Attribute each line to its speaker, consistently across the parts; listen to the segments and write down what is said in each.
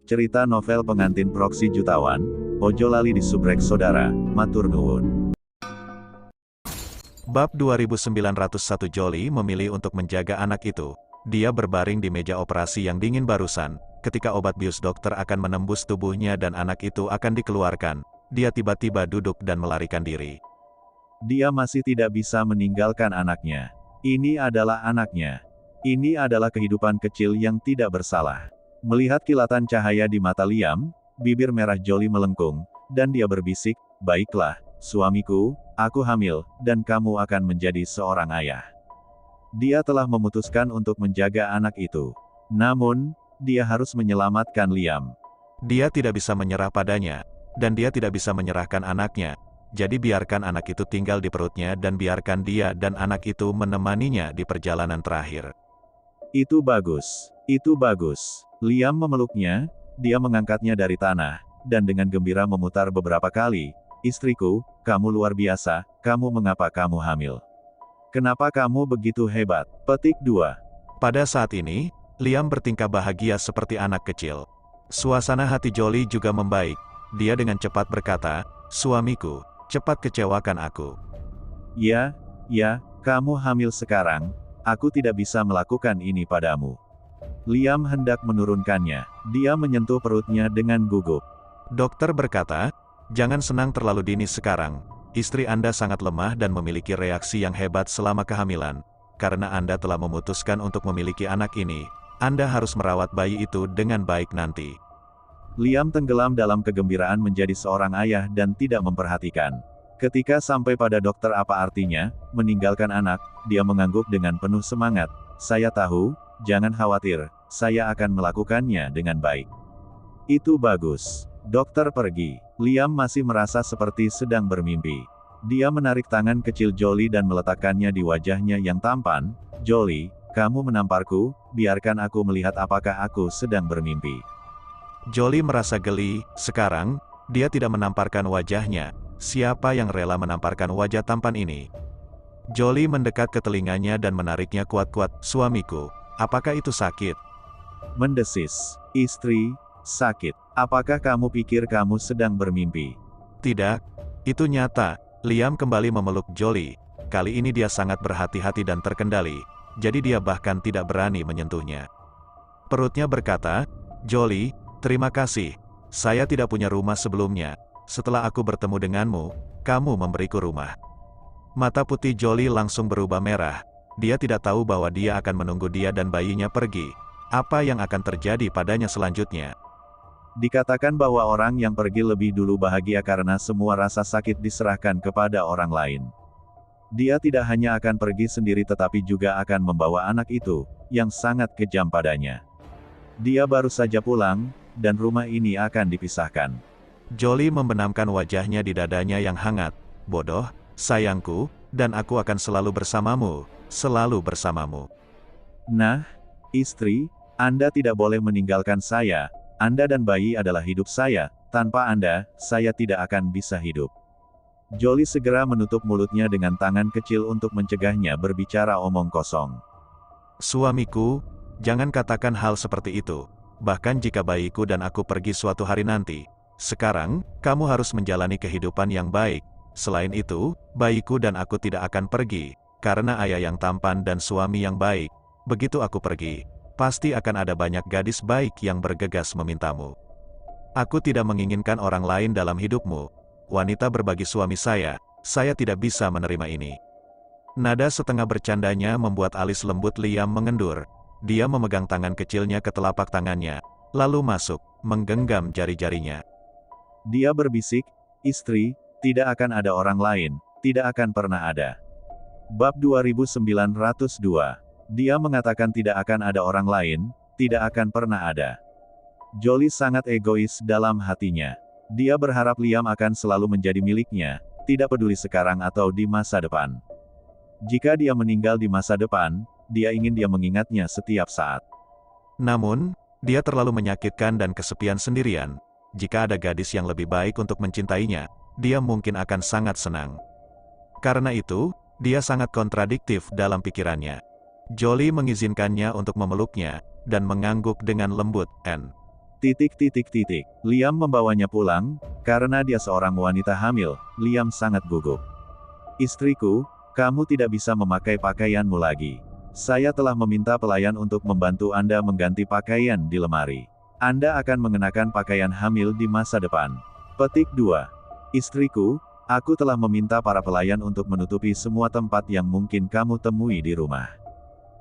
Speaker 1: Cerita novel pengantin proksi jutawan, ojo lali di subrek saudara, matur nuwun.
Speaker 2: Bab 2901 Jolie memilih untuk menjaga anak itu. Dia berbaring di meja operasi yang dingin barusan. Ketika obat bius dokter akan menembus tubuhnya dan anak itu akan dikeluarkan, dia tiba-tiba duduk dan melarikan diri.
Speaker 1: Dia masih tidak bisa meninggalkan anaknya. Ini adalah anaknya. Ini adalah kehidupan kecil yang tidak bersalah. Melihat kilatan cahaya di mata Liam, bibir merah Jolie melengkung, dan dia berbisik, "Baiklah, suamiku, aku hamil, dan kamu akan menjadi seorang ayah." Dia telah memutuskan untuk menjaga anak itu. Namun, dia harus menyelamatkan Liam.
Speaker 2: Dia tidak bisa menyerah padanya, dan dia tidak bisa menyerahkan anaknya. Jadi biarkan anak itu tinggal di perutnya dan biarkan dia dan anak itu menemaninya di perjalanan terakhir.
Speaker 1: Itu bagus. Itu bagus. Liam memeluknya, dia mengangkatnya dari tanah, dan dengan gembira memutar beberapa kali, "Istriku, kamu luar biasa, mengapa kamu hamil? Kenapa kamu begitu hebat?" Petik 2.
Speaker 2: Pada saat ini, Liam bertingkah bahagia seperti anak kecil. Suasana hati Jolie juga membaik. Dia dengan cepat berkata, "Suamiku, cepat kecewakan aku."
Speaker 1: Ya, kamu hamil sekarang, aku tidak bisa melakukan ini padamu." Liam hendak menurunkannya. Dia menyentuh perutnya dengan gugup.
Speaker 2: Dokter berkata, "Jangan senang terlalu dini sekarang. Istri Anda sangat lemah dan memiliki reaksi yang hebat selama kehamilan. Karena Anda telah memutuskan untuk memiliki anak ini, Anda harus merawat bayi itu dengan baik nanti."
Speaker 1: Liam tenggelam dalam kegembiraan menjadi seorang ayah dan tidak memperhatikan. Ketika sampai pada dokter apa artinya, meninggalkan anak, dia mengangguk dengan penuh semangat, "Saya tahu, jangan khawatir, saya akan melakukannya dengan baik." Itu bagus. Dokter pergi. Liam masih merasa seperti sedang bermimpi. Dia menarik tangan kecil Jolie dan meletakkannya di wajahnya yang tampan. "Jolie, kamu menamparku, biarkan aku melihat apakah aku sedang bermimpi."
Speaker 2: Jolie merasa geli. Sekarang, dia tidak menamparkan wajahnya. Siapa yang rela menamparkan wajah tampan ini? Jolie mendekat ke telinganya dan menariknya kuat-kuat. "Suamiku, apakah itu sakit?"
Speaker 1: Mendesis. "Istri, sakit. Apakah kamu pikir kamu sedang bermimpi?"
Speaker 2: "Tidak, itu nyata." Liam kembali memeluk Jolie. Kali ini dia sangat berhati-hati dan terkendali, jadi dia bahkan tidak berani menyentuhnya. Perutnya berkata, "Jolie, terima kasih. Saya tidak punya rumah sebelumnya. Setelah aku bertemu denganmu, kamu memberiku rumah." Mata putih Jolie langsung berubah merah. Dia tidak tahu bahwa dia akan menunggu dia dan bayinya pergi. Apa yang akan terjadi padanya selanjutnya?
Speaker 1: Dikatakan bahwa orang yang pergi lebih dulu bahagia karena semua rasa sakit diserahkan kepada orang lain. Dia tidak hanya akan pergi sendiri tetapi juga akan membawa anak itu, yang sangat kejam padanya. Dia baru saja pulang, dan rumah ini akan dipisahkan.
Speaker 2: Jolie membenamkan wajahnya di dadanya yang hangat. "Bodoh, sayangku, dan aku akan selalu bersamamu, selalu bersamamu."
Speaker 1: "Nah, istri, Anda tidak boleh meninggalkan saya. Anda dan bayi adalah hidup saya. Tanpa Anda, saya tidak akan bisa hidup." Jolie segera menutup mulutnya dengan tangan kecil untuk mencegahnya berbicara omong kosong.
Speaker 2: "Suamiku, jangan katakan hal seperti itu. Bahkan jika bayiku dan aku pergi suatu hari nanti. Sekarang, kamu harus menjalani kehidupan yang baik. Selain itu, bayiku dan aku tidak akan pergi, karena ayah yang tampan dan suami yang baik. Begitu aku pergi, pasti akan ada banyak gadis baik yang bergegas memintamu. Aku tidak menginginkan orang lain dalam hidupmu. Wanita berbagi suami saya tidak bisa menerima ini." Nada setengah bercandanya membuat alis lembut Liam mengendur. Dia memegang tangan kecilnya ke telapak tangannya, lalu masuk, menggenggam jari-jarinya.
Speaker 1: Dia berbisik, "Istri, tidak akan ada orang lain, tidak akan pernah ada." Bab 2902. Dia mengatakan tidak akan ada orang lain, tidak akan pernah ada. Jolie sangat egois dalam hatinya. Dia berharap Liam akan selalu menjadi miliknya, tidak peduli sekarang atau di masa depan. Jika dia meninggal di masa depan, dia ingin dia mengingatnya setiap saat.
Speaker 2: Namun, dia terlalu menyakitkan dan kesepian sendirian. Jika ada gadis yang lebih baik untuk mencintainya, dia mungkin akan sangat senang. Karena itu, dia sangat kontradiktif dalam pikirannya. Jolie mengizinkannya untuk memeluknya, dan mengangguk dengan lembut.
Speaker 1: Liam membawanya pulang, karena dia seorang wanita hamil. Liam sangat gugup. Istriku, kamu tidak bisa memakai pakaianmu lagi. Saya telah meminta pelayan untuk membantu Anda mengganti pakaian di lemari. Anda akan mengenakan pakaian hamil di masa depan. Petik 2. Istriku, aku telah meminta para pelayan untuk menutupi semua tempat yang mungkin kamu temui di rumah.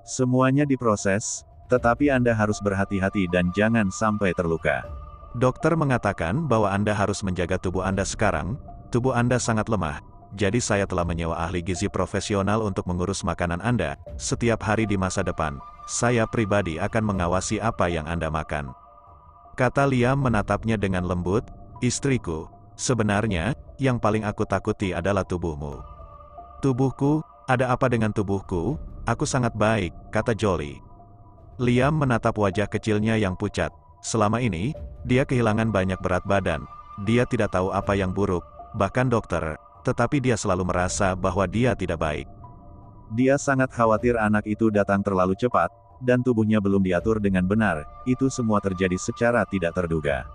Speaker 1: Semuanya diproses, tetapi Anda harus berhati-hati dan jangan sampai terluka.
Speaker 2: Dokter mengatakan bahwa Anda harus menjaga tubuh Anda sekarang. Tubuh Anda sangat lemah. Jadi saya telah menyewa ahli gizi profesional untuk mengurus makanan Anda. Setiap hari di masa depan, saya pribadi akan mengawasi apa yang Anda makan. Kata Liam menatapnya dengan lembut, istriku, sebenarnya, yang paling aku takuti adalah tubuhmu. Tubuhku, ada apa dengan tubuhku? Aku sangat baik, kata Jolie. Liam menatap wajah kecilnya yang pucat. Selama ini, dia kehilangan banyak berat badan. Dia tidak tahu apa yang buruk, bahkan dokter, tetapi dia selalu merasa bahwa dia tidak baik.
Speaker 1: Dia sangat khawatir anak itu datang terlalu cepat, dan tubuhnya belum diatur dengan benar. Itu semua terjadi secara tidak terduga.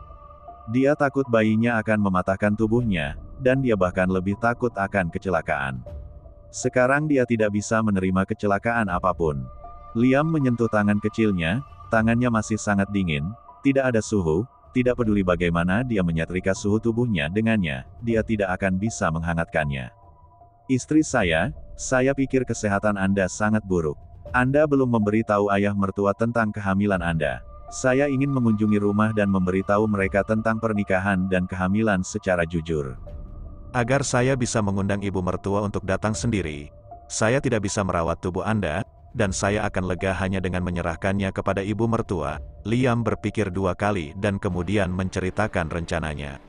Speaker 1: Dia takut bayinya akan mematahkan tubuhnya, dan dia bahkan lebih takut akan kecelakaan. Sekarang dia tidak bisa menerima kecelakaan apapun. Liam menyentuh tangan kecilnya, tangannya masih sangat dingin, tidak ada suhu, tidak peduli bagaimana dia menyetrika suhu tubuhnya dengannya, dia tidak akan bisa menghangatkannya. Istri saya pikir kesehatan Anda sangat buruk. Anda belum memberitahu ayah mertua tentang kehamilan Anda. Saya ingin mengunjungi rumah dan memberitahu mereka tentang pernikahan dan kehamilan secara jujur.
Speaker 2: Agar saya bisa mengundang ibu mertua untuk datang sendiri. Saya tidak bisa merawat tubuh Anda, dan saya akan lega hanya dengan menyerahkannya kepada ibu mertua. Liam berpikir 2 kali dan kemudian menceritakan rencananya.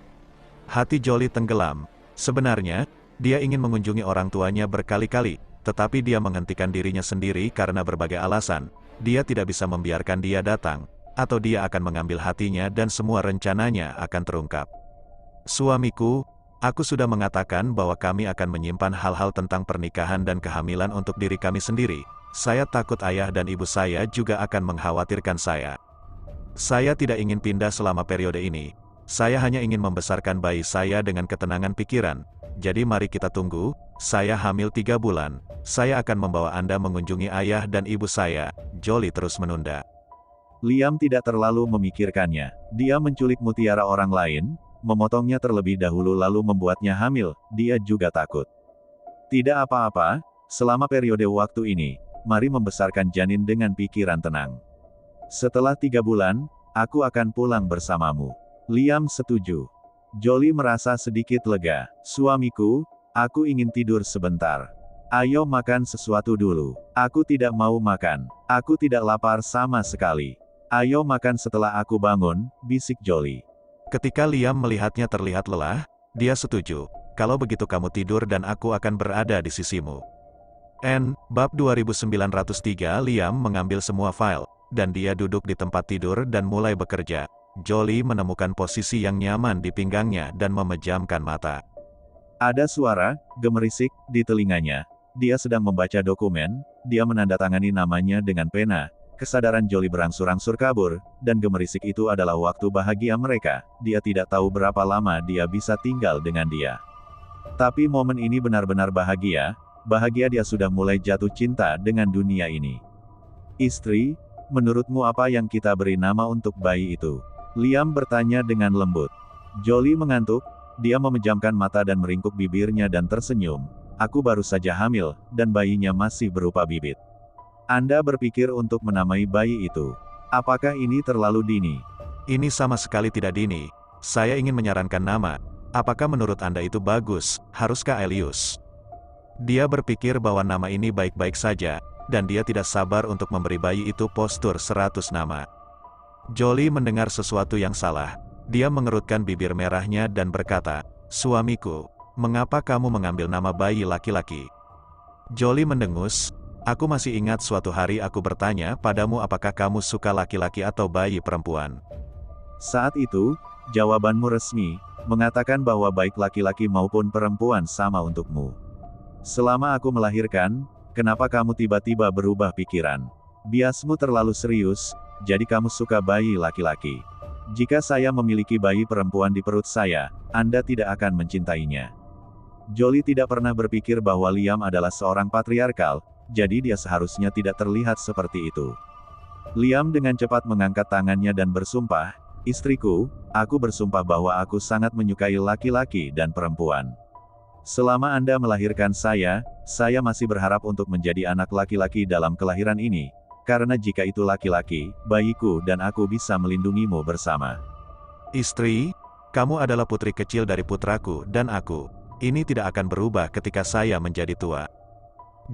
Speaker 2: Hati Jolie tenggelam. Sebenarnya, dia ingin mengunjungi orang tuanya berkali-kali, tetapi dia menghentikan dirinya sendiri karena berbagai alasan. Dia tidak bisa membiarkan dia datang, atau dia akan mengambil hatinya dan semua rencananya akan terungkap. Suamiku, aku sudah mengatakan bahwa kami akan menyimpan hal-hal tentang pernikahan dan kehamilan untuk diri kami sendiri. Saya takut ayah dan ibu saya juga akan mengkhawatirkan saya. Saya tidak ingin pindah selama periode ini. Saya hanya ingin membesarkan bayi saya dengan ketenangan pikiran. Jadi mari kita tunggu. Saya hamil 3 bulan. Saya akan membawa Anda mengunjungi ayah dan ibu saya. Jolie terus menunda.
Speaker 1: Liam tidak terlalu memikirkannya. Dia menculik mutiara orang lain, memotongnya terlebih dahulu lalu membuatnya hamil. Dia juga takut. Tidak apa-apa, selama periode waktu ini, mari membesarkan janin dengan pikiran tenang. Setelah 3 bulan, aku akan pulang bersamamu. Liam setuju. Jolie merasa sedikit lega. Suamiku, aku ingin tidur sebentar. Ayo makan sesuatu dulu. Aku tidak mau makan. Aku tidak lapar sama sekali. Ayo makan setelah aku bangun, bisik Jolie.
Speaker 2: Ketika Liam melihatnya terlihat lelah, dia setuju. Kalau begitu kamu tidur dan aku akan berada di sisimu. Bab 2903 Liam mengambil semua file, dan dia duduk di tempat tidur dan mulai bekerja. Jolie menemukan posisi yang nyaman di pinggangnya dan memejamkan mata.
Speaker 1: Ada suara, gemerisik, di telinganya. Dia sedang membaca dokumen, dia menandatangani namanya dengan pena. Kesadaran Jolie berangsur-angsur kabur, dan gemerisik itu adalah waktu bahagia mereka. Dia tidak tahu berapa lama dia bisa tinggal dengan dia. Tapi momen ini benar-benar bahagia. Bahagia dia sudah mulai jatuh cinta dengan dunia ini. Istri, menurutmu apa yang kita beri nama untuk bayi itu? Liam bertanya dengan lembut. Jolie mengantuk, dia memejamkan mata dan meringkuk bibirnya dan tersenyum. Aku baru saja hamil, dan bayinya masih berupa bibit. Anda berpikir untuk menamai bayi itu. Apakah ini terlalu dini?
Speaker 2: Ini sama sekali tidak dini. Saya ingin menyarankan nama. Apakah menurut Anda itu bagus? Haruskah Elius? Dia berpikir bahwa nama ini baik-baik saja, dan dia tidak sabar untuk memberi bayi itu postur 100 nama. Jolie mendengar sesuatu yang salah. Dia mengerutkan bibir merahnya dan berkata, "Suamiku, mengapa kamu mengambil nama bayi laki-laki?" Jolie mendengus. Aku masih ingat suatu hari aku bertanya padamu apakah kamu suka laki-laki atau bayi perempuan.
Speaker 1: Saat itu, jawabanmu resmi, mengatakan bahwa baik laki-laki maupun perempuan sama untukmu. Selama aku melahirkan, kenapa kamu tiba-tiba berubah pikiran? Biasmu terlalu serius, jadi kamu suka bayi laki-laki. Jika saya memiliki bayi perempuan di perut saya, Anda tidak akan mencintainya. Jolie tidak pernah berpikir bahwa Liam adalah seorang patriarkal, jadi dia seharusnya tidak terlihat seperti itu. Liam dengan cepat mengangkat tangannya dan bersumpah, "Istriku, aku bersumpah bahwa aku sangat menyukai laki-laki dan perempuan. Selama Anda melahirkan saya masih berharap untuk menjadi anak laki-laki dalam kelahiran ini. Karena jika itu laki-laki, bayiku dan aku bisa melindungimu bersama."
Speaker 2: Istri, kamu adalah putri kecil dari putraku dan aku. Ini tidak akan berubah ketika saya menjadi tua.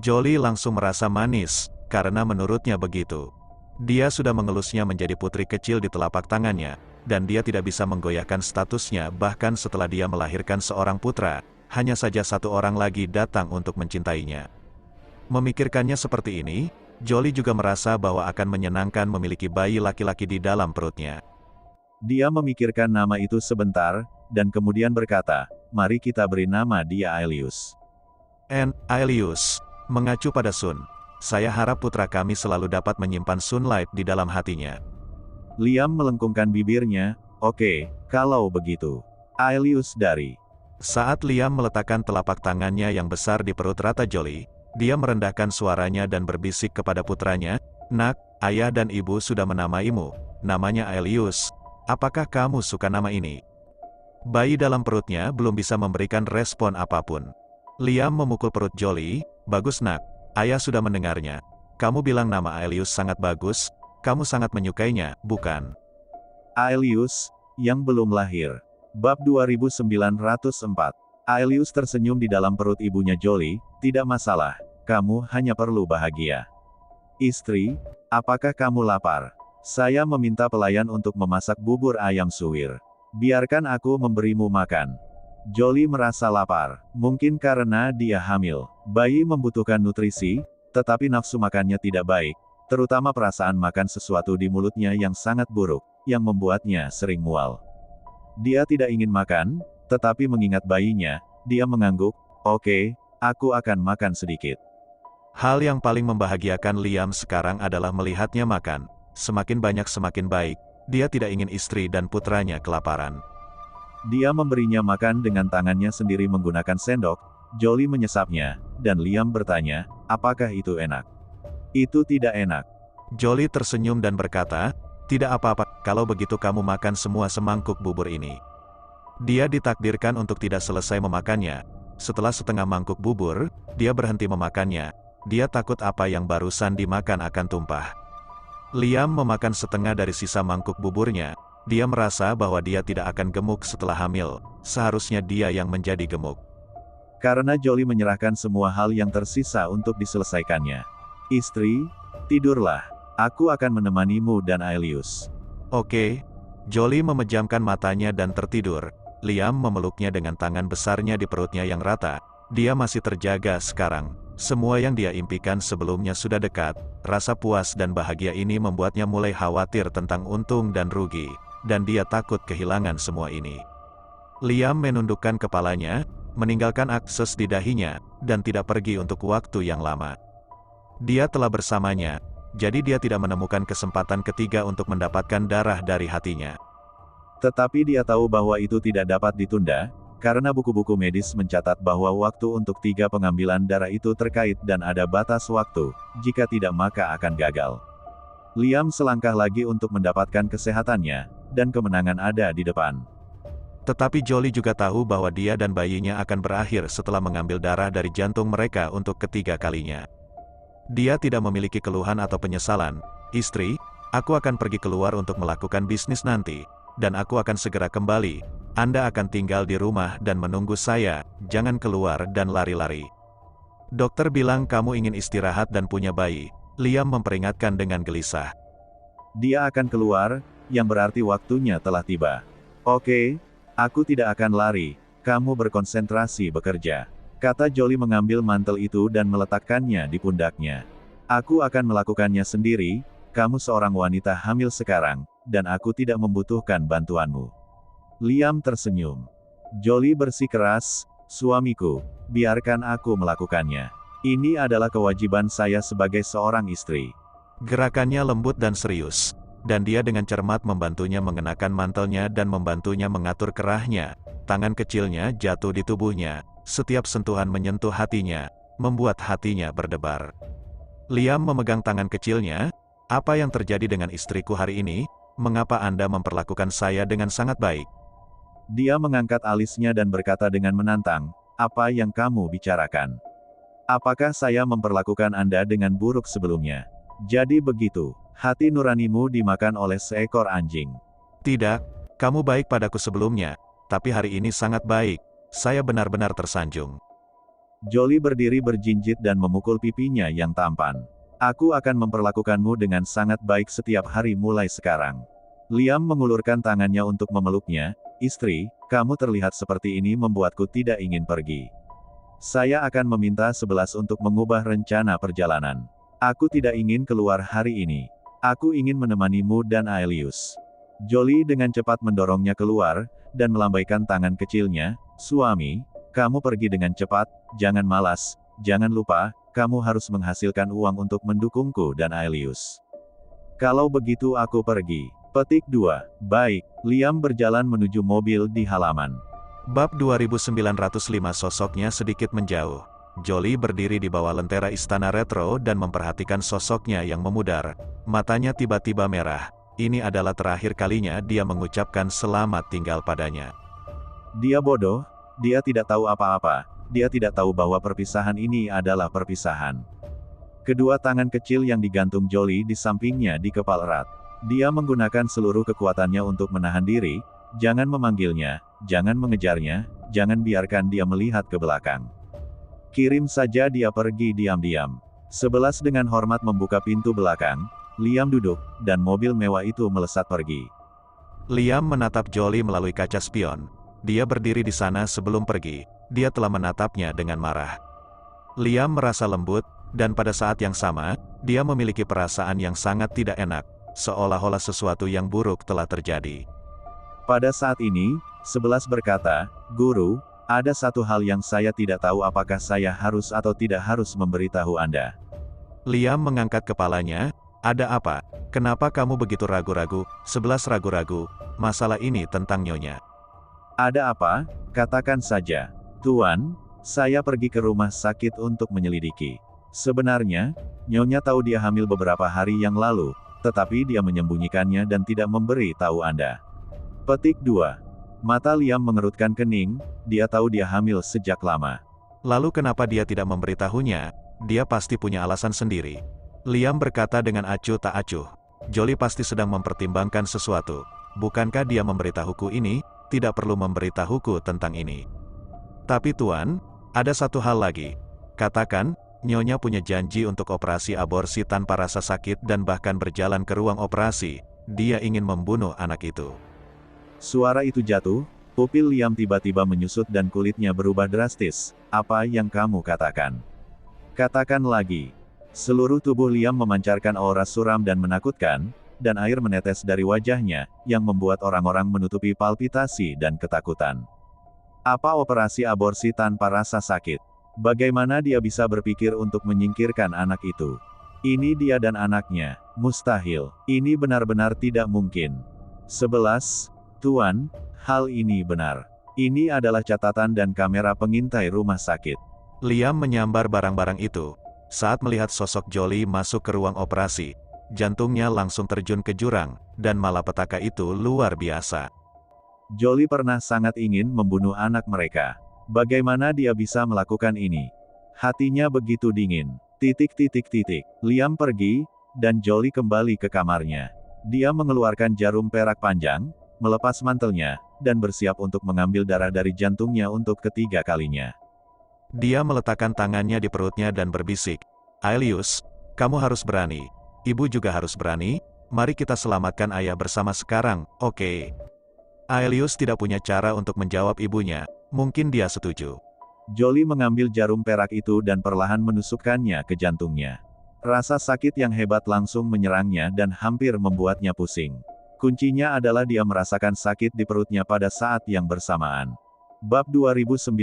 Speaker 2: Jolie langsung merasa manis, karena menurutnya begitu. Dia sudah mengelusnya menjadi putri kecil di telapak tangannya, dan dia tidak bisa menggoyahkan statusnya bahkan setelah dia melahirkan seorang putra, hanya saja satu orang lagi datang untuk mencintainya. Memikirkannya seperti ini, Jolie juga merasa bahwa akan menyenangkan memiliki bayi laki-laki di dalam perutnya.
Speaker 1: Dia memikirkan nama itu sebentar, dan kemudian berkata, "Mari kita beri nama dia Aelius."
Speaker 2: Aelius, mengacu pada Sun. Saya harap putra kami selalu dapat menyimpan Sunlight di dalam hatinya.
Speaker 1: Liam melengkungkan bibirnya, "Oke, kalau begitu. Aelius dari..."
Speaker 2: Saat Liam meletakkan telapak tangannya yang besar di perut rata Jolie, dia merendahkan suaranya dan berbisik kepada putranya, "Nak, ayah dan ibu sudah menamaimu, namanya Aelius. Apakah kamu suka nama ini?" Bayi dalam perutnya belum bisa memberikan respon apapun. Liam memukul perut Jolie, "Bagus nak, ayah sudah mendengarnya. Kamu bilang nama Aelius sangat bagus, kamu sangat menyukainya, bukan?"
Speaker 1: Aelius, yang belum lahir. Bab 2904. Aelius tersenyum di dalam perut ibunya Jolie, "Tidak masalah, kamu hanya perlu bahagia." "Istri, apakah kamu lapar? Saya meminta pelayan untuk memasak bubur ayam suwir. Biarkan aku memberimu makan." Jolie merasa lapar, mungkin karena dia hamil. Bayi membutuhkan nutrisi, tetapi nafsu makannya tidak baik, terutama perasaan makan sesuatu di mulutnya yang sangat buruk, yang membuatnya sering mual. Dia tidak ingin makan, tetapi mengingat bayinya, dia mengangguk, "Oke, aku akan makan sedikit."
Speaker 2: Hal yang paling membahagiakan Liam sekarang adalah melihatnya makan. Semakin banyak semakin baik, dia tidak ingin istri dan putranya kelaparan.
Speaker 1: Dia memberinya makan dengan tangannya sendiri menggunakan sendok. Jolie menyesapnya, dan Liam bertanya, "Apakah itu enak?" "Itu tidak enak."
Speaker 2: Jolie tersenyum dan berkata, "Tidak apa-apa, kalau begitu kamu makan semua semangkuk bubur ini." Dia ditakdirkan untuk tidak selesai memakannya. Setelah setengah mangkuk bubur, dia berhenti memakannya. Dia takut apa yang barusan dimakan akan tumpah. Liam memakan setengah dari sisa mangkuk buburnya. Dia merasa bahwa dia tidak akan gemuk setelah hamil. Seharusnya dia yang menjadi gemuk.
Speaker 1: Karena Jolie menyerahkan semua hal yang tersisa untuk diselesaikannya. "Istri, tidurlah. Aku akan menemanimu dan Aelius."
Speaker 2: Oke. Jolie memejamkan matanya dan tertidur. Liam memeluknya dengan tangan besarnya di perutnya yang rata. Dia masih terjaga sekarang. Semua yang dia impikan sebelumnya sudah dekat. Rasa puas dan bahagia ini membuatnya mulai khawatir tentang untung dan rugi. Dan dia takut kehilangan semua ini. Liam menundukkan kepalanya, meninggalkan akses di dahinya, dan tidak pergi untuk waktu yang lama. Dia telah bersamanya, jadi dia tidak menemukan kesempatan ketiga untuk mendapatkan darah dari hatinya.
Speaker 1: Tetapi dia tahu bahwa itu tidak dapat ditunda, karena buku-buku medis mencatat bahwa waktu untuk 3 pengambilan darah itu terkait dan ada batas waktu, jika tidak maka akan gagal. Liam selangkah lagi untuk mendapatkan kesehatannya, dan kemenangan ada di depan.
Speaker 2: Tetapi Jolie juga tahu bahwa dia dan bayinya akan berakhir setelah mengambil darah dari jantung mereka untuk ketiga kalinya. Dia tidak memiliki keluhan atau penyesalan. "Istri, aku akan pergi keluar untuk melakukan bisnis nanti, dan aku akan segera kembali. Anda akan tinggal di rumah dan menunggu saya, jangan keluar dan lari-lari." "Dokter bilang kamu ingin istirahat dan punya bayi," Liam memperingatkan dengan gelisah.
Speaker 1: "Dia akan keluar, yang berarti waktunya telah tiba." "Oke, aku tidak akan lari, kamu berkonsentrasi bekerja," kata Jolie mengambil mantel itu dan meletakkannya di pundaknya. "Aku akan melakukannya sendiri, kamu seorang wanita hamil sekarang, dan aku tidak membutuhkan bantuanmu." Liam tersenyum. Jolie bersikeras, "Suamiku, biarkan aku melakukannya. Ini adalah kewajiban saya sebagai seorang istri."
Speaker 2: Gerakannya lembut dan serius. dan dia dengan cermat membantunya mengenakan mantelnya dan membantunya mengatur kerahnya. Tangan kecilnya jatuh di tubuhnya, setiap sentuhan menyentuh hatinya, membuat hatinya berdebar. Liam memegang tangan kecilnya. Apa yang terjadi dengan istriku hari ini? Mengapa Anda memperlakukan saya dengan sangat baik?
Speaker 1: Dia mengangkat alisnya dan berkata dengan menantang, apa yang kamu bicarakan? Apakah saya memperlakukan Anda dengan buruk sebelumnya? Jadi begitu, hati nuranimu dimakan oleh seekor anjing.
Speaker 2: Tidak, kamu baik padaku sebelumnya, tapi hari ini sangat baik. Saya benar-benar tersanjung.
Speaker 1: Jolie berdiri berjinjit dan memukul pipinya yang tampan. Aku akan memperlakukanmu dengan sangat baik setiap hari mulai sekarang. Liam mengulurkan tangannya untuk memeluknya. Istri, kamu terlihat seperti ini membuatku tidak ingin pergi. Saya akan meminta 11 untuk mengubah rencana perjalanan. Aku tidak ingin keluar hari ini. Aku ingin menemanimu dan Aelius. Jolie dengan cepat mendorongnya keluar, dan melambaikan tangan kecilnya. Suami, kamu pergi dengan cepat, jangan malas, jangan lupa, kamu harus menghasilkan uang untuk mendukungku dan Aelius. Kalau begitu aku pergi. Petik 2. Baik, Liam berjalan menuju mobil di halaman.
Speaker 2: Bab 2905 sosoknya sedikit menjauh. Jolie berdiri di bawah lentera istana retro dan memperhatikan sosoknya yang memudar. Matanya tiba-tiba merah. Ini adalah terakhir kalinya dia mengucapkan selamat tinggal padanya.
Speaker 1: Dia bodoh, dia tidak tahu apa-apa, dia tidak tahu bahwa perpisahan ini adalah perpisahan. Kedua tangan kecil yang digantung Jolie di sampingnya dikepal erat. Dia menggunakan seluruh kekuatannya untuk menahan diri, jangan memanggilnya, jangan mengejarnya, jangan biarkan dia melihat ke belakang. Kirim saja dia pergi diam-diam. 11 dengan hormat membuka pintu belakang, Liam duduk, dan mobil mewah itu melesat pergi.
Speaker 2: Liam menatap Jolie melalui kaca spion. Dia berdiri di sana sebelum pergi. Dia telah menatapnya dengan marah. Liam merasa lembut, dan pada saat yang sama, dia memiliki perasaan yang sangat tidak enak, seolah-olah sesuatu yang buruk telah terjadi.
Speaker 1: Pada saat ini, 11 berkata, Guru, ada satu hal yang saya tidak tahu apakah saya harus atau tidak harus memberitahu Anda.
Speaker 2: Liam mengangkat kepalanya. Ada apa? Kenapa kamu begitu ragu-ragu? 11 ragu-ragu. Masalah ini tentang Nyonya.
Speaker 1: Ada apa? Katakan saja. Tuan, saya pergi ke rumah sakit untuk menyelidiki. Sebenarnya, Nyonya tahu dia hamil beberapa hari yang lalu, tetapi dia menyembunyikannya dan tidak memberi tahu Anda. Petik 2. Mata Liam mengerutkan kening, dia tahu dia hamil sejak lama.
Speaker 2: Lalu kenapa dia tidak memberitahunya? Dia pasti punya alasan sendiri. Liam berkata dengan acuh tak acuh. Jolie pasti sedang mempertimbangkan sesuatu. Bukankah dia memberitahuku ini? Tidak perlu memberitahuku tentang ini. Tapi Tuan, ada satu hal lagi. Katakan, Nyonya punya janji untuk operasi aborsi tanpa rasa sakit dan bahkan berjalan ke ruang operasi. Dia ingin membunuh anak itu.
Speaker 1: Suara itu jatuh, pupil Liam tiba-tiba menyusut dan kulitnya berubah drastis. Apa yang kamu katakan? Katakan lagi. Seluruh tubuh Liam memancarkan aura suram dan menakutkan, dan air menetes dari wajahnya, yang membuat orang-orang menutupi palpitasi dan ketakutan. Apa operasi aborsi tanpa rasa sakit? Bagaimana dia bisa berpikir untuk menyingkirkan anak itu? Ini dia dan anaknya, mustahil. Ini benar-benar tidak mungkin. 11. Tuan, hal ini benar. Ini adalah catatan dan kamera pengintai rumah sakit.
Speaker 2: Liam menyambar barang-barang itu. Saat melihat sosok Jolie masuk ke ruang operasi, jantungnya langsung terjun ke jurang, dan malapetaka itu luar biasa.
Speaker 1: Jolie pernah sangat ingin membunuh anak mereka. Bagaimana dia bisa melakukan ini? Hatinya begitu dingin. Liam pergi, dan Jolie kembali ke kamarnya. Dia mengeluarkan jarum perak panjang, melepas mantelnya, dan bersiap untuk mengambil darah dari jantungnya untuk ketiga kalinya.
Speaker 2: Dia meletakkan tangannya di perutnya dan berbisik, Aelius, kamu harus berani. Ibu juga harus berani. Mari kita selamatkan ayah bersama sekarang, oke? Aelius tidak punya cara untuk menjawab ibunya. Mungkin dia setuju.
Speaker 1: Jolie mengambil jarum perak itu dan perlahan menusukkannya ke jantungnya. Rasa sakit yang hebat langsung menyerangnya dan hampir membuatnya pusing. Kuncinya adalah dia merasakan sakit di perutnya pada saat yang bersamaan. Bab 2906.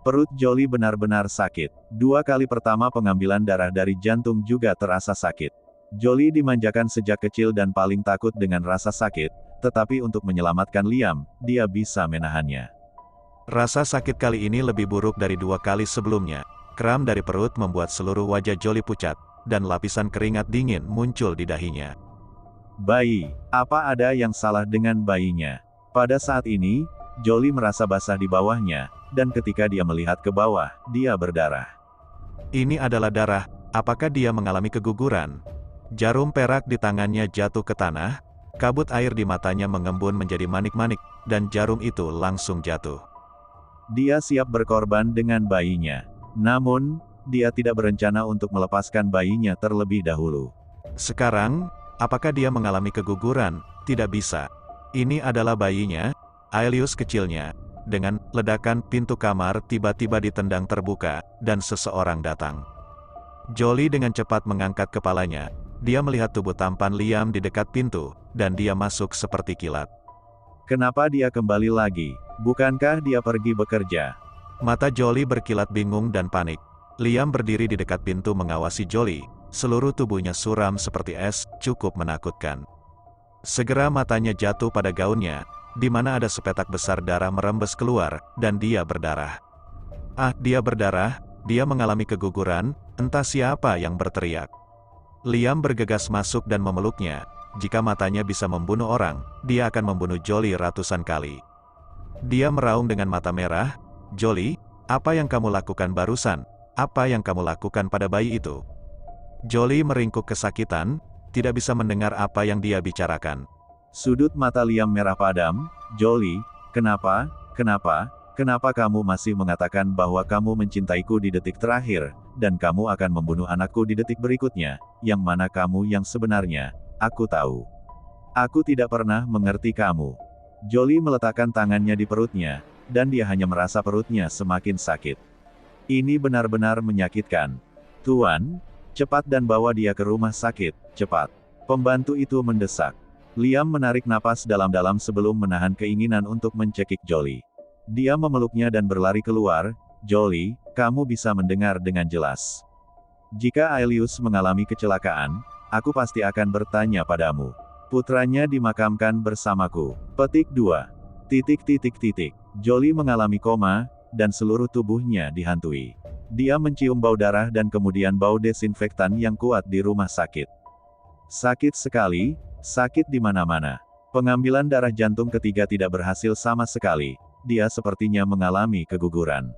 Speaker 1: Perut Jolie benar-benar sakit. 2 kali pertama pengambilan darah dari jantung juga terasa sakit. Jolie dimanjakan sejak kecil dan paling takut dengan rasa sakit, tetapi untuk menyelamatkan Liam, dia bisa menahannya.
Speaker 2: Rasa sakit kali ini lebih buruk dari 2 kali sebelumnya. Kram dari perut membuat seluruh wajah Jolie pucat, dan lapisan keringat dingin muncul di dahinya.
Speaker 1: Bayi, apa ada yang salah dengan bayinya? Pada saat ini, Jolie merasa basah di bawahnya, dan ketika dia melihat ke bawah, dia berdarah.
Speaker 2: Ini adalah darah, apakah dia mengalami keguguran? Jarum perak di tangannya jatuh ke tanah, kabut air di matanya mengembun menjadi manik-manik, dan jarum itu langsung jatuh.
Speaker 1: Dia siap berkorban dengan bayinya. Namun, dia tidak berencana untuk melepaskan bayinya terlebih dahulu.
Speaker 2: Sekarang, apakah dia mengalami keguguran? Tidak bisa. Ini adalah bayinya, Aelius kecilnya. Dengan ledakan pintu kamar tiba-tiba ditendang terbuka, dan seseorang datang. Jolie dengan cepat mengangkat kepalanya. Dia melihat tubuh tampan Liam di dekat pintu, dan dia masuk seperti kilat.
Speaker 1: Kenapa dia kembali lagi? Bukankah dia pergi bekerja?
Speaker 2: Mata Jolie berkilat bingung dan panik. Liam berdiri di dekat pintu mengawasi Jolie. Seluruh tubuhnya suram seperti es, cukup menakutkan. Segera matanya jatuh pada gaunnya, di mana ada sepetak besar darah merembes keluar, dan dia berdarah. Ah, dia berdarah, dia mengalami keguguran, entah siapa yang berteriak. Liam bergegas masuk dan memeluknya. Jika matanya bisa membunuh orang, dia akan membunuh Jolie ratusan kali. Dia meraung dengan mata merah. Jolie, apa yang kamu lakukan barusan? Apa yang kamu lakukan pada bayi itu? Jolie meringkuk kesakitan, tidak bisa mendengar apa yang dia bicarakan.
Speaker 1: Sudut mata Liam merah padam. Jolie, kenapa kamu masih mengatakan bahwa kamu mencintaiku di detik terakhir, dan kamu akan membunuh anakku di detik berikutnya? Yang mana kamu yang sebenarnya? Aku tahu. Aku tidak pernah mengerti kamu. Jolie meletakkan tangannya di perutnya, dan dia hanya merasa perutnya semakin sakit. Ini benar-benar menyakitkan. Tuan, cepat dan bawa dia ke rumah sakit, cepat. Pembantu itu mendesak. Liam menarik napas dalam-dalam sebelum menahan keinginan untuk mencekik Jolie. Dia memeluknya dan berlari keluar. Jolie, kamu bisa mendengar dengan jelas. Jika Aelius mengalami kecelakaan, aku pasti akan bertanya padamu. Putranya dimakamkan bersamaku. Petik 2. Jolie mengalami koma, dan seluruh tubuhnya dihantui. Dia mencium bau darah dan kemudian bau desinfektan yang kuat di rumah sakit. Sakit sekali, sakit di mana-mana. Pengambilan darah jantung ketiga tidak berhasil sama sekali. Dia sepertinya mengalami keguguran.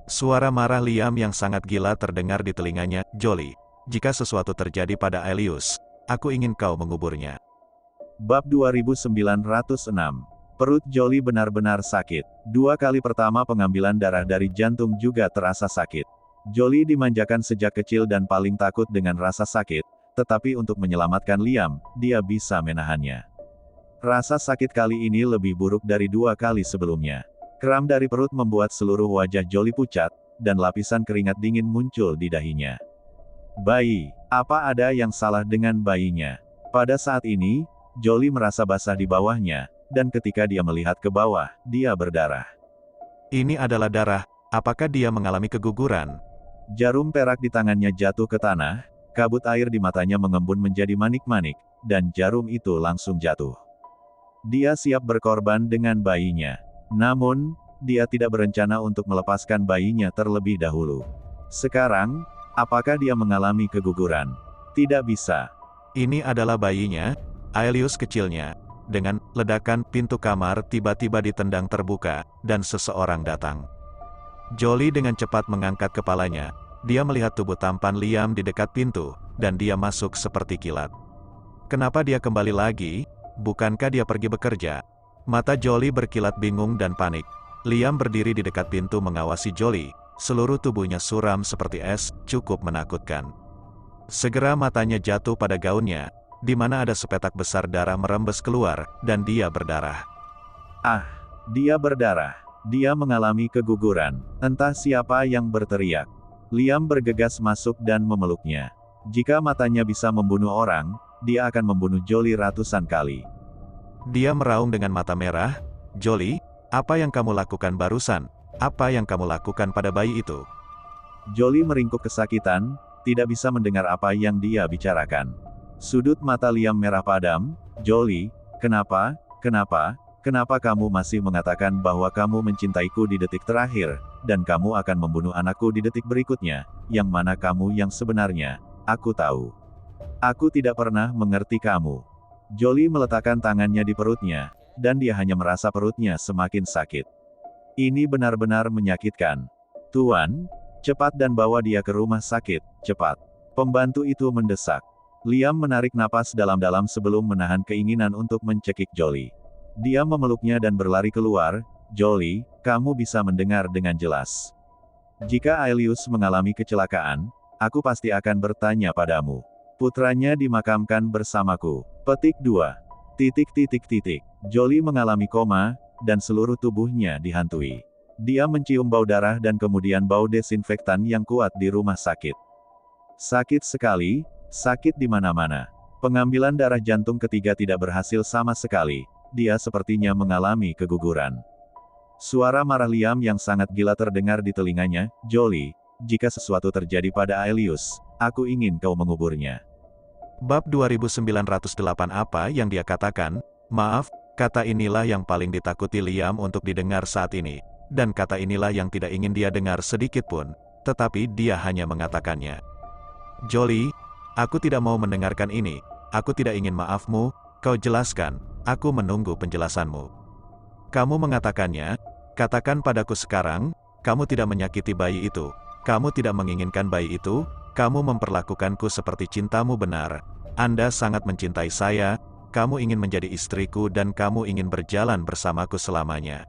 Speaker 2: Suara marah Liam yang sangat gila terdengar di telinganya. Jolie, jika sesuatu terjadi pada Aelius, aku ingin kau menguburnya.
Speaker 1: Bab 2906. Perut Jolie benar-benar sakit. 2 kali pertama pengambilan darah dari jantung juga terasa sakit. Jolie dimanjakan sejak kecil dan paling takut dengan rasa sakit, tetapi untuk menyelamatkan Liam, dia bisa menahannya. Rasa sakit kali ini lebih buruk dari 2 kali sebelumnya. Kram dari perut membuat seluruh wajah Jolie pucat, dan lapisan keringat dingin muncul di dahinya. Bayi, apa ada yang salah dengan bayinya? Pada saat ini, Jolie merasa basah di bawahnya, dan ketika dia melihat ke bawah, dia berdarah.
Speaker 2: Ini adalah darah, apakah dia mengalami keguguran?
Speaker 1: Jarum perak di tangannya jatuh ke tanah, kabut air di matanya mengembun menjadi manik-manik, dan jarum itu langsung jatuh. Dia siap berkorban dengan bayinya. Namun, dia tidak berencana untuk melepaskan bayinya terlebih dahulu. Sekarang, apakah dia mengalami keguguran? Tidak bisa.
Speaker 2: Ini adalah bayinya, Aelius kecilnya. Dengan ledakan pintu kamar tiba-tiba ditendang terbuka, dan seseorang datang. Jolie dengan cepat mengangkat kepalanya. Dia melihat tubuh tampan Liam di dekat pintu, dan dia masuk seperti kilat. Kenapa dia kembali lagi? Bukankah dia pergi bekerja? Mata Jolie berkilat bingung dan panik. Liam berdiri di dekat pintu mengawasi Jolie. Seluruh tubuhnya suram seperti es, cukup menakutkan. Segera matanya jatuh pada gaunnya, di mana ada sepetak besar darah merembes keluar, dan dia berdarah.
Speaker 1: Ah, dia berdarah. Dia mengalami keguguran. Entah siapa yang berteriak. Liam bergegas masuk dan memeluknya. Jika matanya bisa membunuh orang, dia akan membunuh Jolie ratusan kali.
Speaker 2: Dia meraung dengan mata merah. Jolie, apa yang kamu lakukan barusan? Apa yang kamu lakukan pada bayi itu?
Speaker 1: Jolie meringkuk kesakitan, tidak bisa mendengar apa yang dia bicarakan. Sudut mata Liam merah padam. Jolie, kenapa kamu masih mengatakan bahwa kamu mencintaiku di detik terakhir, dan kamu akan membunuh anakku di detik berikutnya? Yang mana kamu yang sebenarnya? Aku tahu. Aku tidak pernah mengerti kamu. Jolie meletakkan tangannya di perutnya, dan dia hanya merasa perutnya semakin sakit. Ini benar-benar menyakitkan. Tuan, cepat dan bawa dia ke rumah sakit, cepat. Pembantu itu mendesak. Liam menarik napas dalam-dalam sebelum menahan keinginan untuk mencekik Jolie. Dia memeluknya dan berlari keluar. Jolie, kamu bisa mendengar dengan jelas. Jika Aelius mengalami kecelakaan, aku pasti akan bertanya padamu. Putranya dimakamkan bersamaku. Petik 2. Jolie mengalami koma, dan seluruh tubuhnya dihantui. Dia mencium bau darah dan kemudian bau desinfektan yang kuat di rumah sakit. Sakit sekali, sakit di mana-mana. Pengambilan darah jantung ketiga tidak berhasil sama sekali. Dia sepertinya mengalami keguguran. Suara marah Liam yang sangat gila terdengar di telinganya. Jolie, jika sesuatu terjadi pada Aelius, aku ingin kau menguburnya.
Speaker 2: Bab 2908 apa yang dia katakan? Maaf, kata inilah yang paling ditakuti Liam untuk didengar saat ini. Dan kata inilah yang tidak ingin dia dengar sedikit pun. Tetapi dia hanya mengatakannya. Jolie, aku tidak mau mendengarkan ini. Aku tidak ingin maafmu, kau jelaskan. Aku menunggu penjelasanmu. Kamu mengatakannya, katakan padaku sekarang, kamu tidak menyakiti bayi itu. Kamu tidak menginginkan bayi itu, kamu memperlakukanku seperti cintamu benar. Anda sangat mencintai saya, kamu ingin menjadi istriku dan kamu ingin berjalan bersamaku selamanya.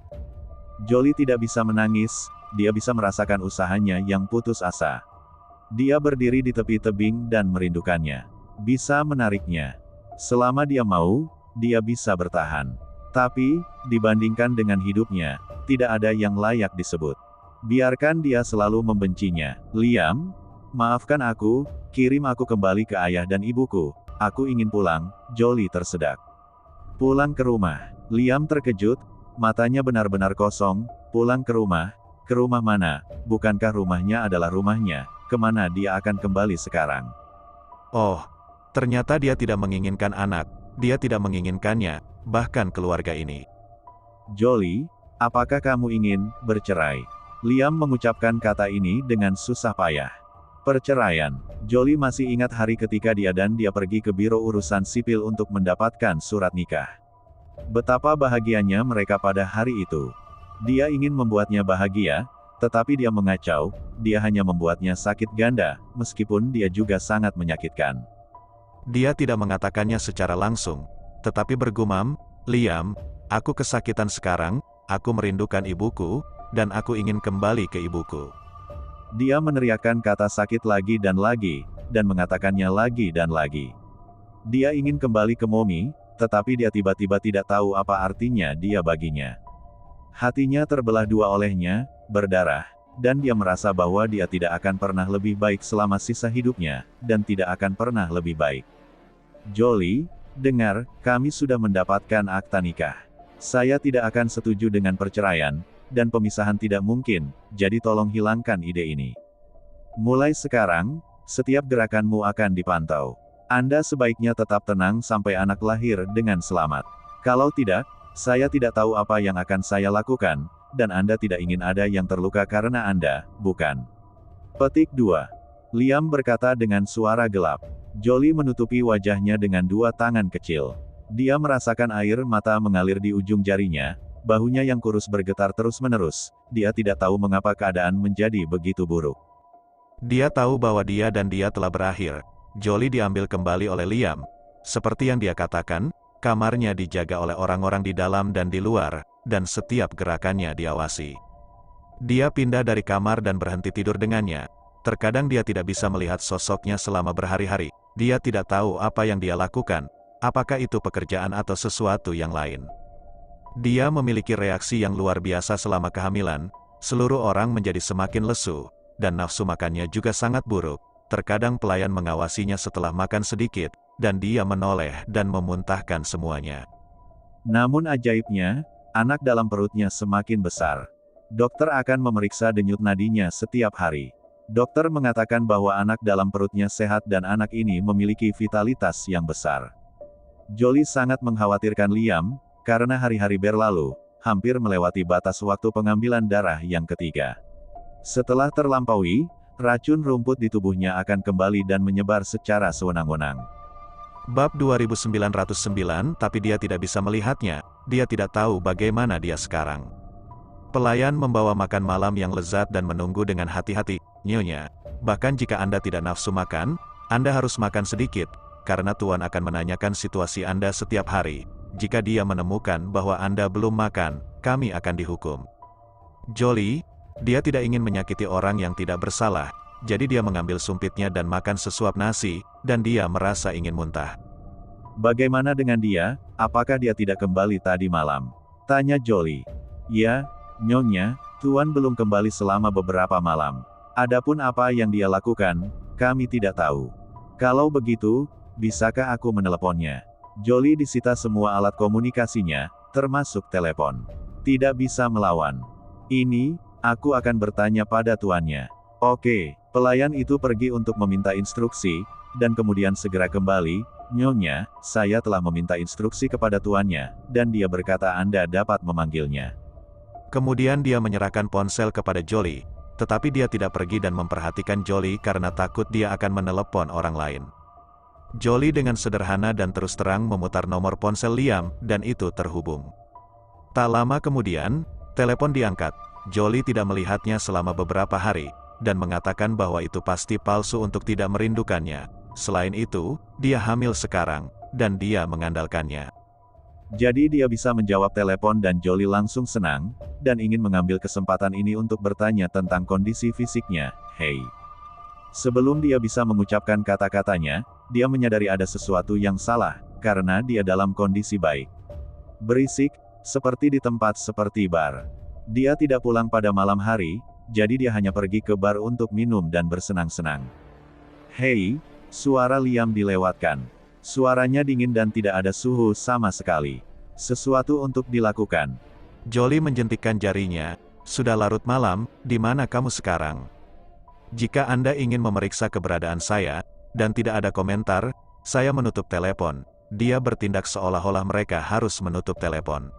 Speaker 1: Jolie tidak bisa menangis, dia bisa merasakan usahanya yang putus asa. Dia berdiri di tepi tebing dan merindukannya. Bisa menariknya. Selama dia mau, dia bisa bertahan. Tapi, dibandingkan dengan hidupnya, tidak ada yang layak disebut. Biarkan dia selalu membencinya. Liam, maafkan aku, kirim aku kembali ke ayah dan ibuku. Aku ingin pulang. Jolie tersedak. Pulang ke rumah. Liam terkejut, matanya benar-benar kosong. Pulang ke rumah mana? Bukankah rumahnya adalah rumahnya? Kemana dia akan kembali sekarang?
Speaker 2: Oh, ternyata dia tidak menginginkan anak, dia tidak menginginkannya, bahkan keluarga ini.
Speaker 1: Jolie, apakah kamu ingin bercerai? Liam mengucapkan kata ini dengan susah payah. Perceraian. Jolie masih ingat hari ketika dia pergi ke Biro Urusan Sipil untuk mendapatkan surat nikah. Betapa bahagianya mereka pada hari itu. Dia ingin membuatnya bahagia, tetapi dia mengacau, dia hanya membuatnya sakit ganda, meskipun dia juga sangat menyakitkan.
Speaker 2: Dia tidak mengatakannya secara langsung, tetapi bergumam, Liam, aku kesakitan sekarang, aku merindukan ibuku, dan aku ingin kembali ke ibuku.
Speaker 1: Dia meneriakkan kata sakit lagi, dan mengatakannya lagi dan lagi. Dia ingin kembali ke Mommy, tetapi dia tiba-tiba tidak tahu apa artinya dia baginya. Hatinya terbelah dua olehnya, berdarah, dan dia merasa bahwa dia tidak akan pernah lebih baik selama sisa hidupnya, dan tidak akan pernah lebih baik. Jolie, dengar, kami sudah mendapatkan akta nikah. Saya tidak akan setuju dengan perceraian, dan pemisahan tidak mungkin, jadi tolong hilangkan ide ini. Mulai sekarang, setiap gerakanmu akan dipantau. Anda sebaiknya tetap tenang sampai anak lahir dengan selamat. Kalau tidak, saya tidak tahu apa yang akan saya lakukan, dan Anda tidak ingin ada yang terluka karena Anda, bukan? Petik 2. Liam berkata dengan suara gelap. Jolie menutupi wajahnya dengan dua tangan kecil. Dia merasakan air mata mengalir di ujung jarinya, bahunya yang kurus bergetar terus-menerus. Dia tidak tahu mengapa keadaan menjadi begitu buruk.
Speaker 2: Dia tahu bahwa dia telah berakhir. Jolie diambil kembali oleh Liam. Seperti yang dia katakan, kamarnya dijaga oleh orang-orang di dalam dan di luar, dan setiap gerakannya diawasi. Dia pindah dari kamar dan berhenti tidur dengannya. Terkadang dia tidak bisa melihat sosoknya selama berhari-hari. Dia tidak tahu apa yang dia lakukan, apakah itu pekerjaan atau sesuatu yang lain. Dia memiliki reaksi yang luar biasa selama kehamilan, seluruh orang menjadi semakin lesu, dan nafsu makannya juga sangat buruk. Terkadang pelayan mengawasinya setelah makan sedikit, dan dia menoleh dan memuntahkan semuanya.
Speaker 1: Namun ajaibnya, anak dalam perutnya semakin besar. Dokter akan memeriksa denyut nadinya setiap hari. Dokter mengatakan bahwa anak dalam perutnya sehat dan anak ini memiliki vitalitas yang besar. Jolie sangat mengkhawatirkan Liam, karena hari-hari berlalu, hampir melewati batas waktu pengambilan darah yang ketiga. Setelah terlampaui, racun rumput di tubuhnya akan kembali dan menyebar secara sewenang-wenang.
Speaker 2: Bab 2909 tapi dia tidak bisa melihatnya, dia tidak tahu bagaimana dia sekarang. Pelayan membawa makan malam yang lezat dan menunggu dengan hati-hati, Nyonya. Bahkan jika Anda tidak nafsu makan, Anda harus makan sedikit, karena Tuan akan menanyakan situasi Anda setiap hari. Jika dia menemukan bahwa Anda belum makan, kami akan dihukum. Jolie, dia tidak ingin menyakiti orang yang tidak bersalah, jadi dia mengambil sumpitnya dan makan sesuap nasi, dan dia merasa ingin muntah.
Speaker 1: Bagaimana dengan dia, apakah dia tidak kembali tadi malam? Tanya Jolie. Ya, Nyonya, Tuan belum kembali selama beberapa malam. Adapun apa yang dia lakukan, kami tidak tahu. Kalau begitu, bisakah aku meneleponnya? Jolie disita semua alat komunikasinya, termasuk telepon. Tidak bisa melawan. Ini, aku akan bertanya pada tuannya. Oke, pelayan itu pergi untuk meminta instruksi, dan kemudian segera kembali. Nyonya, saya telah meminta instruksi kepada tuannya, dan dia berkata Anda dapat memanggilnya.
Speaker 2: Kemudian dia menyerahkan ponsel kepada Jolie, tetapi dia tidak pergi dan memperhatikan Jolie karena takut dia akan menelepon orang lain. Jolie dengan sederhana dan terus terang memutar nomor ponsel Liam, dan itu terhubung. Tak lama kemudian, telepon diangkat. Jolie tidak melihatnya selama beberapa hari, dan mengatakan bahwa itu pasti palsu untuk tidak merindukannya. Selain itu, dia hamil sekarang, dan dia mengandalkannya.
Speaker 1: Jadi dia bisa menjawab telepon dan Jolie langsung senang, dan ingin mengambil kesempatan ini untuk bertanya tentang kondisi fisiknya. Hei. Sebelum dia bisa mengucapkan kata-katanya, dia menyadari ada sesuatu yang salah, karena dia dalam kondisi baik. Berisik, seperti di tempat seperti bar. Dia tidak pulang pada malam hari, jadi dia hanya pergi ke bar untuk minum dan bersenang-senang. Hei, suara Liam dilewatkan. Suaranya dingin dan tidak ada suhu sama sekali. Sesuatu untuk dilakukan.
Speaker 2: Jolie menjentikkan jarinya. Sudah larut malam, di mana kamu sekarang? Jika Anda ingin memeriksa keberadaan saya, dan tidak ada komentar, saya menutup telepon. Dia bertindak seolah-olah mereka harus menutup telepon.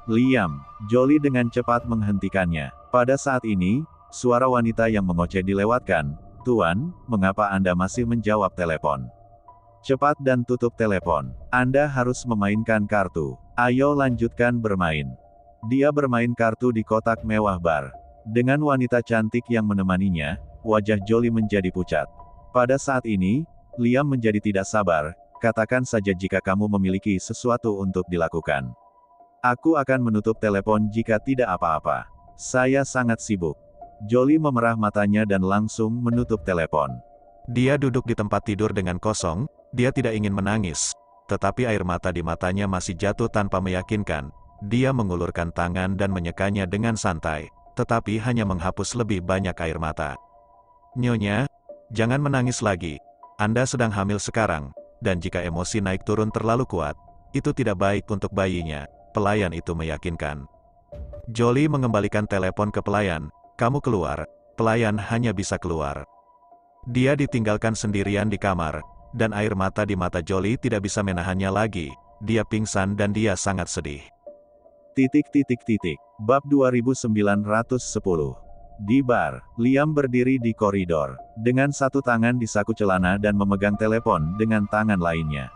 Speaker 1: Liam, Jolie dengan cepat menghentikannya. Pada saat ini, suara wanita yang mengoceh dilewatkan. Tuan, mengapa Anda masih menjawab telepon? Cepat dan tutup telepon. Anda harus memainkan kartu. Ayo lanjutkan bermain. Dia bermain kartu di kotak mewah bar. Dengan wanita cantik yang menemaninya, wajah Jolie menjadi pucat. Pada saat ini, Liam menjadi tidak sabar. Katakan saja jika kamu memiliki sesuatu untuk dilakukan. Aku akan menutup telepon jika tidak apa-apa. Saya sangat sibuk. Jolie memerah matanya dan langsung menutup telepon.
Speaker 2: Dia duduk di tempat tidur dengan kosong, dia tidak ingin menangis, tetapi air mata di matanya masih jatuh tanpa meyakinkan. Dia mengulurkan tangan dan menyekanya dengan santai, tetapi hanya menghapus lebih banyak air mata. Nyonya, jangan menangis lagi. Anda sedang hamil sekarang, dan jika emosi naik turun terlalu kuat, itu tidak baik untuk bayinya, pelayan itu meyakinkan. Jolie mengembalikan telepon ke pelayan. Kamu keluar. Pelayan hanya bisa keluar. Dia ditinggalkan sendirian di kamar, dan air mata di mata Jolie tidak bisa menahannya lagi. Dia pingsan dan dia sangat sedih.
Speaker 1: Bab 2910. Di bar, Liam berdiri di koridor, dengan satu tangan di saku celana dan memegang telepon dengan tangan lainnya.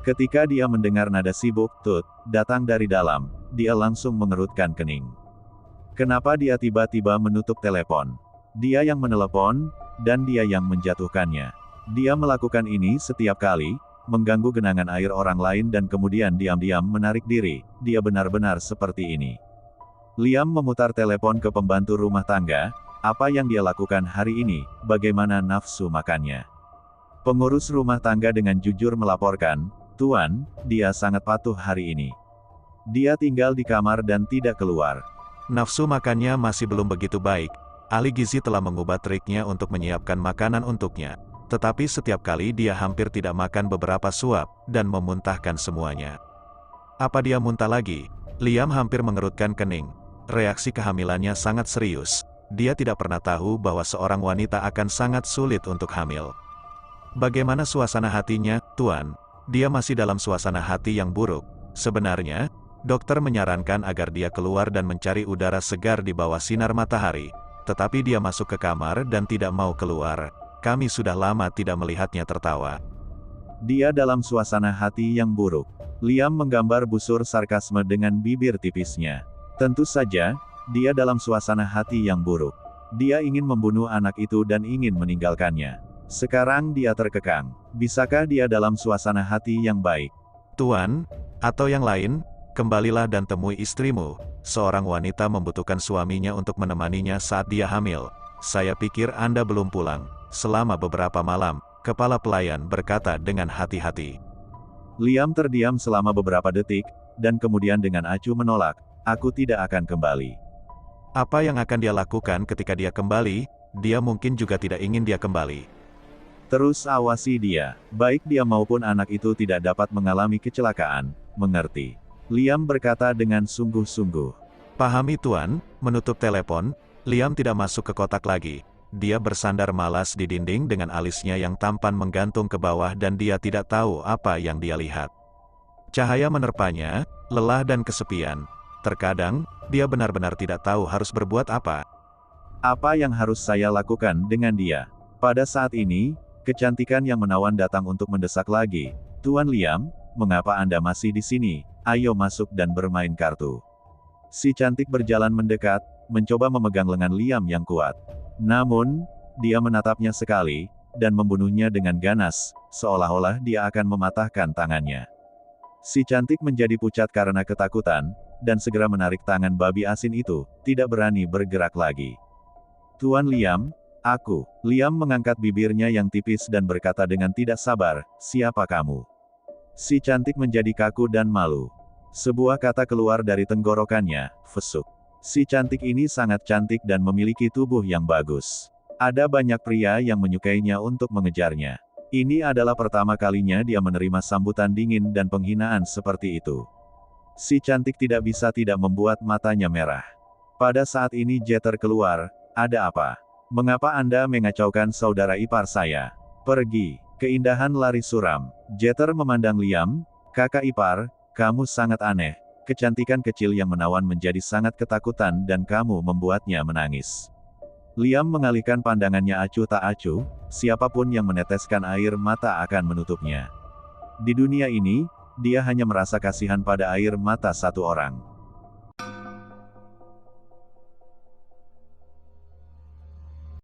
Speaker 1: Ketika dia mendengar nada sibuk, tut, datang dari dalam, dia langsung mengerutkan kening. Kenapa dia tiba-tiba menutup telepon? Dia yang menelepon, dan dia yang menjatuhkannya. Dia melakukan ini setiap kali, mengganggu genangan air orang lain dan kemudian diam-diam menarik diri. Dia benar-benar seperti ini. Liam memutar telepon ke pembantu rumah tangga. Apa yang dia lakukan hari ini, bagaimana nafsu makannya? Pengurus rumah tangga dengan jujur melaporkan, Tuan, dia sangat patuh hari ini. Dia tinggal di kamar dan tidak keluar.
Speaker 2: Nafsu makannya masih belum begitu baik. Ahli gizi telah mengubah triknya untuk menyiapkan makanan untuknya. Tetapi setiap kali dia hampir tidak makan beberapa suap, dan memuntahkan semuanya. Apa dia muntah lagi? Liam hampir mengerutkan kening. Reaksi kehamilannya sangat serius. Dia tidak pernah tahu bahwa seorang wanita akan sangat sulit untuk hamil. Bagaimana suasana hatinya, Tuan? Dia masih dalam suasana hati yang buruk. Sebenarnya, dokter menyarankan agar dia keluar dan mencari udara segar di bawah sinar matahari. Tetapi dia masuk ke kamar dan tidak mau keluar. Kami sudah lama tidak melihatnya tertawa.
Speaker 1: Dia dalam suasana hati yang buruk. Liam menggambar busur sarkasme dengan bibir tipisnya. Tentu saja, dia dalam suasana hati yang buruk. Dia ingin membunuh anak itu dan ingin meninggalkannya. Sekarang dia terkekang. Bisakah dia dalam suasana hati yang baik?
Speaker 2: Tuan, atau yang lain, kembalilah dan temui istrimu. Seorang wanita membutuhkan suaminya untuk menemaninya saat dia hamil. Saya pikir Anda belum pulang. Selama beberapa malam, kepala pelayan berkata dengan hati-hati.
Speaker 1: Liam terdiam selama beberapa detik, dan kemudian dengan acuh menolak, "Aku tidak akan kembali."
Speaker 2: Apa yang akan dia lakukan ketika dia kembali? Dia mungkin juga tidak ingin dia kembali.
Speaker 1: Terus awasi dia, baik dia maupun anak itu tidak dapat mengalami kecelakaan, mengerti? Liam berkata dengan sungguh-sungguh.
Speaker 2: Pahami Tuan, menutup telepon, Liam tidak masuk ke kotak lagi. Dia bersandar malas di dinding dengan alisnya yang tampan menggantung ke bawah dan dia tidak tahu apa yang dia lihat. Cahaya menerpanya, lelah dan kesepian. Terkadang, dia benar-benar tidak tahu harus berbuat apa.
Speaker 1: Apa yang harus saya lakukan dengan dia? Pada saat ini, kecantikan yang menawan datang untuk mendesak lagi. "Tuan Liam, mengapa Anda masih di sini? Ayo masuk dan bermain kartu." Si cantik berjalan mendekat, mencoba memegang lengan Liam yang kuat. Namun, dia menatapnya sekali, dan membunuhnya dengan ganas, seolah-olah dia akan mematahkan tangannya. Si cantik menjadi pucat karena ketakutan, dan segera menarik tangan babi asin itu, tidak berani bergerak lagi. "Tuan Liam, aku." Liam mengangkat bibirnya yang tipis dan berkata dengan tidak sabar, "Siapa kamu?" Si cantik menjadi kaku dan malu. Sebuah kata keluar dari tenggorokannya, "Fesuk." Si cantik ini sangat cantik dan memiliki tubuh yang bagus. Ada banyak pria yang menyukainya untuk mengejarnya. Ini adalah pertama kalinya dia menerima sambutan dingin dan penghinaan seperti itu. Si cantik tidak bisa tidak membuat matanya merah. Pada saat ini Jeter keluar. "Ada apa? Mengapa Anda mengacaukan saudara ipar saya? Pergi." Keindahan lari suram. Jeter memandang Liam. "Kakak ipar, kamu sangat aneh. Kecantikan kecil yang menawan menjadi sangat ketakutan dan kamu membuatnya menangis." Liam mengalihkan pandangannya acuh tak acuh, siapapun yang meneteskan air mata akan menutupnya. Di dunia ini, dia hanya merasa kasihan pada air mata satu orang.